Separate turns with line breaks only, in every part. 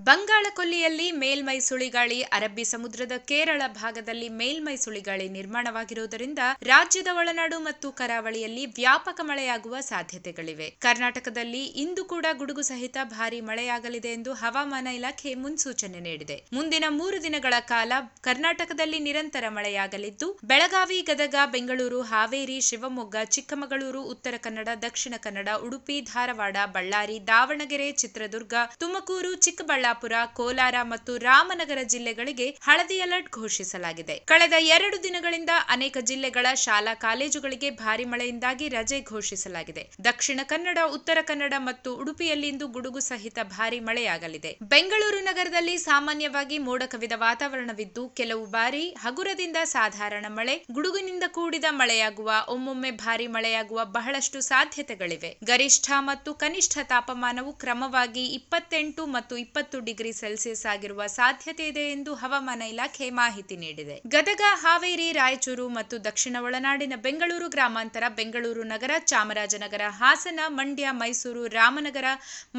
ಬಂಗಾಳ ಕೊಲ್ಲಿಯಲ್ಲಿ ಮೇಲ್ಮೈ ಸುಳಿಗಾಳಿ, ಅರಬ್ಬಿ ಸಮುದ್ರದ ಕೇರಳ ಭಾಗದಲ್ಲಿ ಮೇಲ್ಮೈ ಸುಳಿಗಾಳಿ ನಿರ್ಮಾಣವಾಗಿರುವುದರಿಂದ ರಾಜ್ಯದ ಒಳನಾಡು ಮತ್ತು ಕರಾವಳಿಯಲ್ಲಿ ವ್ಯಾಪಕ ಮಳೆಯಾಗುವ ಸಾಧ್ಯತೆಗಳಿವೆ. ಕರ್ನಾಟಕದಲ್ಲಿ ಇಂದು ಕೂಡ ಗುಡುಗು ಸಹಿತ ಭಾರೀ ಮಳೆಯಾಗಲಿದೆ ಎಂದು ಹವಾಮಾನ ಇಲಾಖೆ ಮುನ್ಸೂಚನೆ ನೀಡಿದೆ. ಮುಂದಿನ 3 ದಿನಗಳ ಕಾಲ ಕರ್ನಾಟಕದಲ್ಲಿ ನಿರಂತರ ಮಳೆಯಾಗಲಿದ್ದು, ಬೆಳಗಾವಿ, ಗದಗ, ಬೆಂಗಳೂರು, ಹಾವೇರಿ, ಶಿವಮೊಗ್ಗ, ಚಿಕ್ಕಮಗಳೂರು, ಉತ್ತರ ಕನ್ನಡ, ದಕ್ಷಿಣ ಕನ್ನಡ, ಉಡುಪಿ, ಧಾರವಾಡ, ಬಳ್ಳಾರಿ, ದಾವಣಗೆರೆ, ಚಿತ್ರದುರ್ಗ, ತುಮಕೂರು, ಚಿಕ್ಕಬಳ್ಳಾಪುರ, ಕೋಲಾರ ಮತ್ತು ರಾಮನಗರ ಜಿಲ್ಲೆಗಳಿಗೆ ಹಳದಿ ಅಲರ್ಟ್ ಘೋಷಿಸಲಾಗಿದೆ. ಕಳೆದ 2 ದಿನಗಳಿಂದ ಅನೇಕ ಜಿಲ್ಲೆಗಳ ಶಾಲಾ ಕಾಲೇಜುಗಳಿಗೆ ಭಾರಿ ಮಳೆಯಿಂದಾಗಿ ರಜೆ ಘೋಷಿಸಲಾಗಿದೆ. ದಕ್ಷಿಣ ಕನ್ನಡ, ಉತ್ತರ ಕನ್ನಡ ಮತ್ತು ಉಡುಪಿಯಲ್ಲಿಂದು ಗುಡುಗು ಸಹಿತ ಭಾರಿ ಮಳೆಯಾಗಲಿದೆ. ಬೆಂಗಳೂರು ನಗರದಲ್ಲಿ ಸಾಮಾನ್ಯವಾಗಿ ಮೋಡ ಕವಿದ ವಾತಾವರಣವಿದ್ದು, ಕೆಲವು ಬಾರಿ ಹಗುರದಿಂದ ಸಾಧಾರಣ ಮಳೆ, ಗುಡುಗಿನಿಂದ ಕೂಡಿದ ಮಳೆಯಾಗುವ, ಒಮ್ಮೊಮ್ಮೆ ಭಾರಿ ಮಳೆಯಾಗುವ ಬಹಳಷ್ಟು ಸಾಧ್ಯತೆಗಳಿವೆ. ಗರಿಷ್ಠ ಮತ್ತು ಕನಿಷ್ಠ ತಾಪಮಾನವು ಕ್ರಮವಾಗಿ 28 ಮತ್ತು 20 ಡಿಗ್ರಿ ಸೆಲ್ಸಿಯಸ್ ಆಗಿರುವ ಸಾಧ್ಯತೆ ಇದೆ ಎಂದು ಹವಾಮಾನ ಇಲಾಖೆ ಮಾಹಿತಿ ನೀಡಿದೆ. ಗದಗ, ಹಾವೇರಿ, ರಾಯಚೂರು ಮತ್ತು ದಕ್ಷಿಣ ಒಳನಾಡಿನ ಬೆಂಗಳೂರು ಗ್ರಾಮಾಂತರ, ಬೆಂಗಳೂರು ನಗರ, ಚಾಮರಾಜನಗರ, ಹಾಸನ, ಮಂಡ್ಯ, ಮೈಸೂರು, ರಾಮನಗರ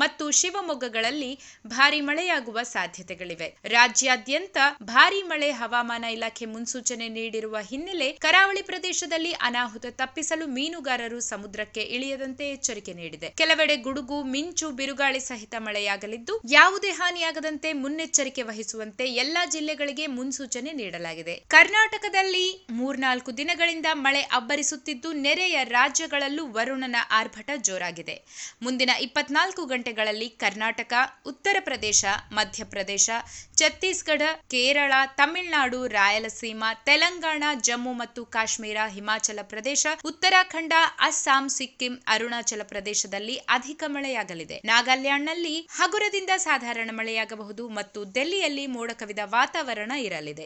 ಮತ್ತು ಶಿವಮೊಗ್ಗಗಳಲ್ಲಿ ಭಾರಿ ಮಳೆಯಾಗುವ ಸಾಧ್ಯತೆಗಳಿವೆ. ರಾಜ್ಯಾದ್ಯಂತ ಭಾರಿ ಮಳೆ ಹವಾಮಾನ ಇಲಾಖೆ ಮುನ್ಸೂಚನೆ ನೀಡಿರುವ ಹಿನ್ನೆಲೆ ಕರಾವಳಿ ಪ್ರದೇಶದಲ್ಲಿ ಅನಾಹುತ ತಪ್ಪಿಸಲು ಮೀನುಗಾರರು ಸಮುದ್ರಕ್ಕೆ ಇಳಿಯದಂತೆ ಎಚ್ಚರಿಕೆ ನೀಡಿದೆ. ಕೆಲವೆಡೆ ಗುಡುಗು, ಮಿಂಚು, ಬಿರುಗಾಳಿ ಸಹಿತ ಮಳೆಯಾಗಲಿದ್ದು, ಯಾವುದೇ ಹಾನಿಯಾಗದಂತೆ ಮುನ್ನೆಚ್ಚರಿಕೆ ವಹಿಸುವಂತೆ ಎಲ್ಲಾ ಜಿಲ್ಲೆಗಳಿಗೆ ಮುನ್ಸೂಚನೆ ನೀಡಲಾಗಿದೆ. ಕರ್ನಾಟಕದಲ್ಲಿ 3-4 ದಿನಗಳಿಂದ ಮಳೆ ಅಬ್ಬರಿಸುತ್ತಿದ್ದು, ನೆರೆಯ ರಾಜ್ಯಗಳಲ್ಲೂ ವರುಣನ ಆರ್ಭಟ ಜೋರಾಗಿದೆ. ಮುಂದಿನ 24 ಗಂಟೆಗಳಲ್ಲಿ ಕರ್ನಾಟಕ, ಉತ್ತರ ಪ್ರದೇಶ, ಮಧ್ಯಪ್ರದೇಶ, ಛತ್ತೀಸ್ಗಢ, ಕೇರಳ, ತಮಿಳುನಾಡು, ರಾಯಲಸೀಮಾ, ತೆಲಂಗಾಣ, ಜಮ್ಮು ಮತ್ತು ಕಾಶ್ಮೀರ, ಹಿಮಾಚಲ ಪ್ರದೇಶ, ಉತ್ತರಾಖಂಡ, ಅಸ್ಸಾಂ, ಸಿಕ್ಕಿಂ, ಅರುಣಾಚಲ ಪ್ರದೇಶದಲ್ಲಿ ಅಧಿಕ ಮಳೆಯಾಗಲಿದೆ. ನಾಗಾಲ್ಯಾಂಡ್ನಲ್ಲಿ ಹಗುರದಿಂದ ಸಾಧಾರಣ ಮಳೆಯಾಗಬಹುದು ಮತ್ತು ದೆಹಲಿಯಲ್ಲಿ ಮೋಡ ಕವಿದ ವಾತಾವರಣ ಇರಲಿದೆ.